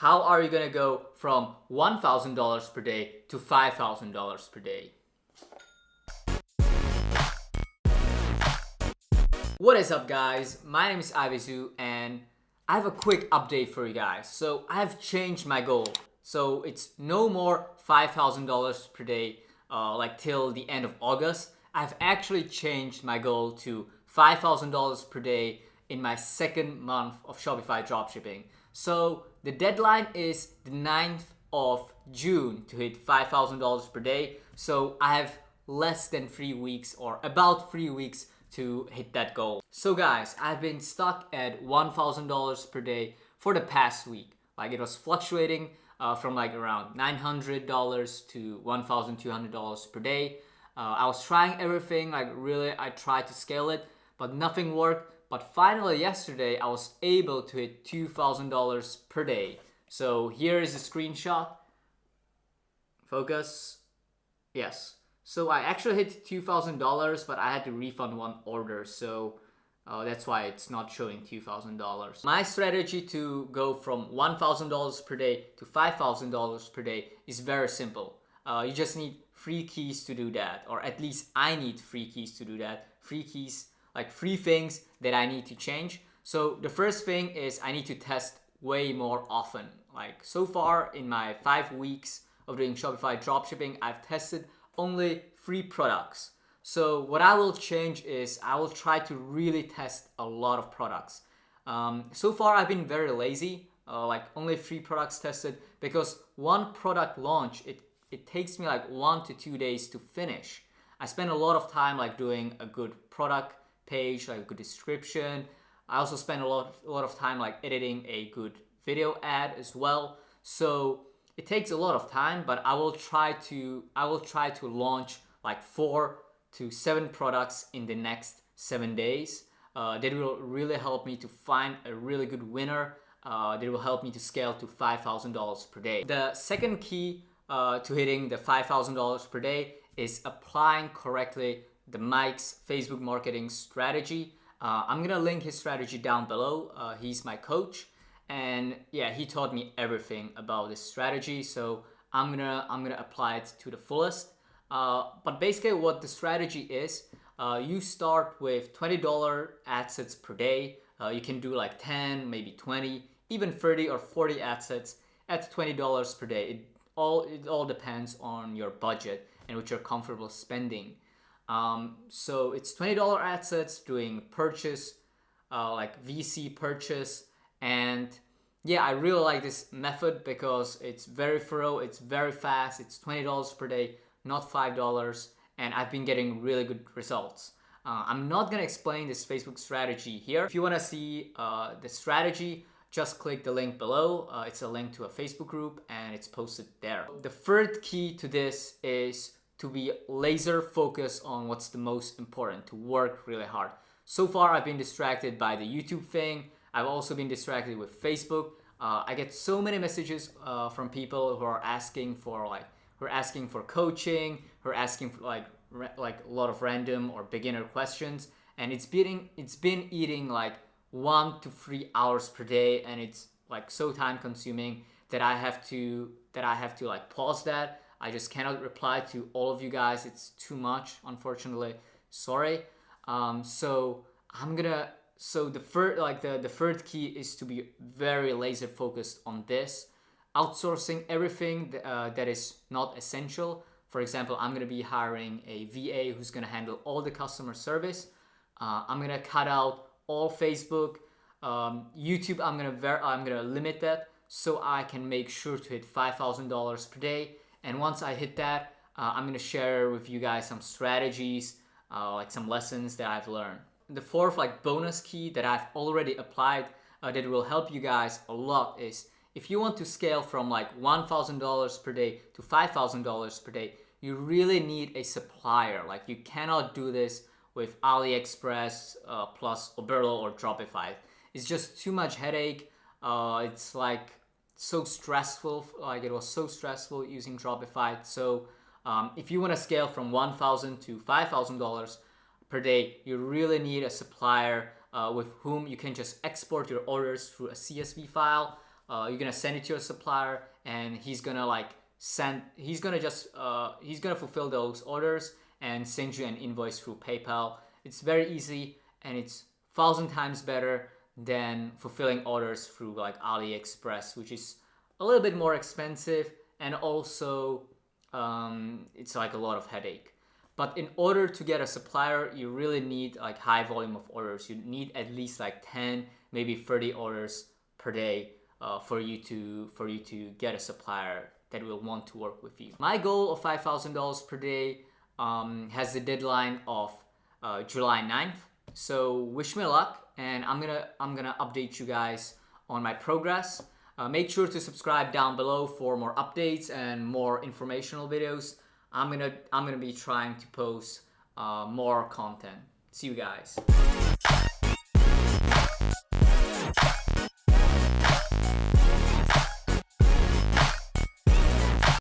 How are you gonna go from $1,000 per day to $5,000 per day? What is up, guys? My name is Ivizu and I have a quick update for you guys. So I have changed my goal. So it's no more $5,000 per day like till the end of August. I've actually changed my goal to $5,000 per day in my second month of Shopify dropshipping. So the deadline is the 9th of June to hit $5,000 per day. So I have less than 3 weeks, or about 3 weeks, to hit that goal. So guys, I've been stuck at $1,000 per day for the past week. Like, it was fluctuating from like around $900 to $1,200 per day. I was trying everything, like really I tried to scale it, but nothing worked. But finally yesterday I was able to hit $2,000 per day. So here is a screenshot. Focus. Yes. So I actually hit $2,000, but I had to refund one order, so that's why it's not showing $2,000. My strategy to go from $1,000 per day to $5,000 per day is very simple. You just need 3 keys to do that, or at least I need 3 keys to do that. 3 keys, like 3 things that I need to change. So the first thing is I need to test way more often. Like, so far in my 5 weeks of doing Shopify dropshipping, I've tested only 3 products. So what I will change is I will try to really test a lot of products. So far I've been very lazy, like only 3 products tested, because one product launch, it takes me like 1 to 2 days to finish. I spend a lot of time like doing a good product page, like a good description. I also spend a lot of time like editing a good video ad as well. So it takes a lot of time, but I will try to launch like 4 to 7 products in the next 7 days. That will really help me to find a really good winner. That will help me to scale to $5,000 per day. The second key to hitting the $5,000 per day is applying correctly the Mike's Facebook marketing strategy. I'm gonna link his strategy down below. He's my coach. And yeah, he taught me everything about this strategy, so I'm gonna apply it to the fullest. But basically what the strategy is, you start with $20 ad sets per day. You can do like 10, maybe 20, even 30 or 40 ad sets at $20 per day. It all depends on your budget and what you're comfortable spending. So it's $20 ad sets, doing purchase, like VC purchase. And yeah, I really like this method because it's very thorough, it's very fast, it's $20 per day, not $5, and I've been getting really good results. I'm not gonna explain this Facebook strategy here. If you wanna see the strategy, just click the link below. It's a link to a Facebook group and it's posted there. The third key to this is to be laser focused on what's the most important, to work really hard. So far I've been distracted by the YouTube thing. I've also been distracted with Facebook. I get so many messages from people who are asking for coaching, who are asking for like a lot of random or beginner questions, and it's been eating like 1 to 3 hours per day, and it's like so time consuming that I have to like pause that. I just cannot reply to all of you guys. It's too much, unfortunately. Sorry. So the third key is to be very laser focused on this. Outsourcing everything that is not essential. For example, I'm gonna be hiring a VA who's gonna handle all the customer service. I'm gonna cut out all Facebook, YouTube. I'm gonna limit that so I can make sure to hit $5,000 per day. And once I hit that, I'm gonna share with you guys some strategies, like some lessons that I've learned. The fourth like bonus key that I've already applied that will help you guys a lot is, if you want to scale from like $1,000 per day to $5,000 per day, you really need a supplier. Like, you cannot do this with AliExpress plus Oberlo or Shopify. It's just too much headache. It's like so stressful. Like, it was so stressful using Shopify. So if you want to scale from $1,000 to $5,000 per day, you really need a supplier with whom you can just export your orders through a CSV file. you're gonna send it to your supplier, and he's gonna fulfill those orders and send you an invoice through PayPal. It's very easy, and it's 1,000 times better than fulfilling orders through like AliExpress, which is a little bit more expensive, and also it's like a lot of headache. But in order to get a supplier, you really need like high volume of orders. You need at least like 10, maybe 30 orders per day for you to get a supplier that will want to work with you. My goal of $5,000 per day has the deadline of July 9th. So wish me luck, and I'm gonna update you guys on my progress. Make sure to subscribe down below for more updates and more informational videos. I'm gonna be trying to post more content. See you guys.